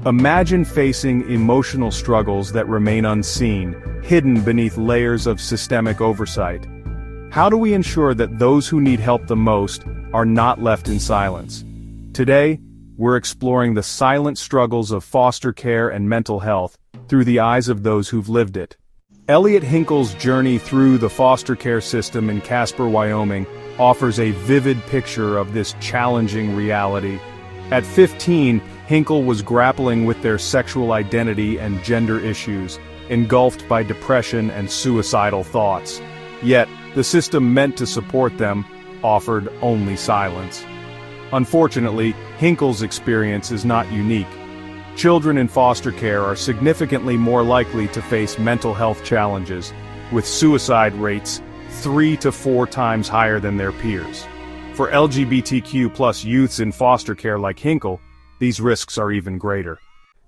Imagine facing emotional struggles that remain unseen, hidden beneath layers of systemic oversight. How do we ensure that those who need help the most are not left in silence? Today, we're exploring the silent struggles of foster care and mental health through the eyes of those who've lived it. Elliott Hinkle's journey through the foster care system in Casper, Wyoming, offers a vivid picture of this challenging reality. At 15, Hinkle was grappling with their sexual identity and gender issues, engulfed by depression and suicidal thoughts. Yet, the system meant to support them offered only silence. Unfortunately, Hinkle's experience is not unique. Children in foster care are significantly more likely to face mental health challenges, with suicide rates 3 to 4 times higher than their peers. For LGBTQ+ youths in foster care like Hinkle, these risks are even greater.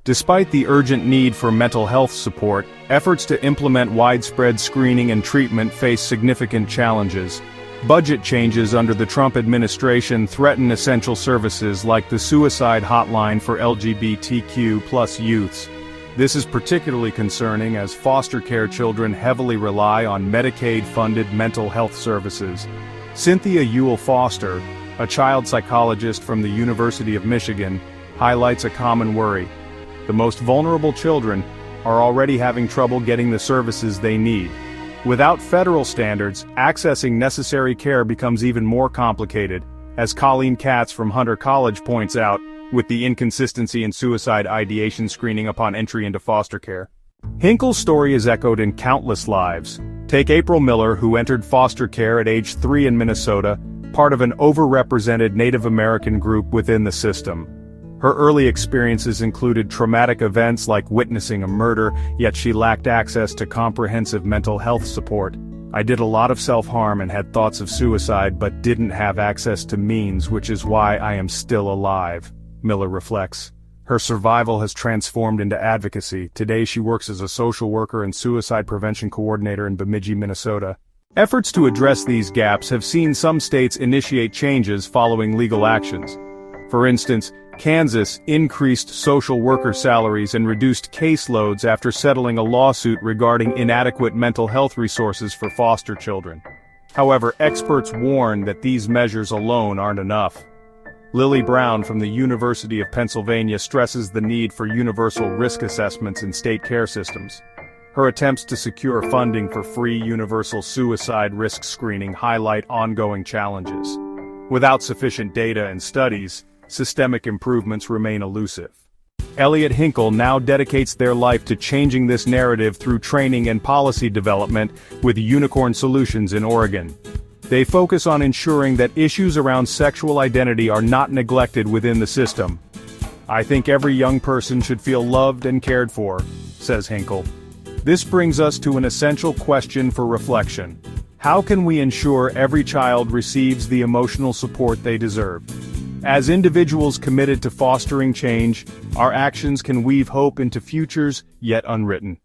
Despite the urgent need for mental health support, efforts to implement widespread screening and treatment face significant challenges. Budget changes under the Trump administration threaten essential services like the suicide hotline for LGBTQ+ youths. This is particularly concerning as foster care children heavily rely on Medicaid-funded mental health services. Cynthia Ewell Foster, a child psychologist from the University of Michigan, highlights a common worry. The most vulnerable children are already having trouble getting the services they need. Without federal standards, accessing necessary care becomes even more complicated, as Colleen Katz from Hunter College points out, with the inconsistency in suicide ideation screening upon entry into foster care. Hinkle's story is echoed in countless lives. Take April Miller, who entered foster care at age 3 in Minnesota, part of an overrepresented Native American group within the system. Her early experiences included traumatic events like witnessing a murder, yet she lacked access to comprehensive mental health support. I did a lot of self-harm and had thoughts of suicide but didn't have access to means, which is why I am still alive, Miller reflects. Her survival has transformed into advocacy. Today she works as a social worker and suicide prevention coordinator in Bemidji, Minnesota. Efforts to address these gaps have seen some states initiate changes following legal actions. For instance, Kansas increased social worker salaries and reduced caseloads after settling a lawsuit regarding inadequate mental health resources for foster children. However, experts warn that these measures alone aren't enough. Lily Brown from the University of Pennsylvania stresses the need for universal risk assessments in state care systems. Her attempts to secure funding for free universal suicide risk screening highlight ongoing challenges. Without sufficient data and studies, systemic improvements remain elusive. Elliott Hinkle now dedicates their life to changing this narrative through training and policy development with Unicorn Solutions in Oregon. They focus on ensuring that issues around sexual identity are not neglected within the system. I think every young person should feel loved and cared for, says Hinkle. This brings us to an essential question for reflection. How can we ensure every child receives the emotional support they deserve? As individuals committed to fostering change, our actions can weave hope into futures yet unwritten.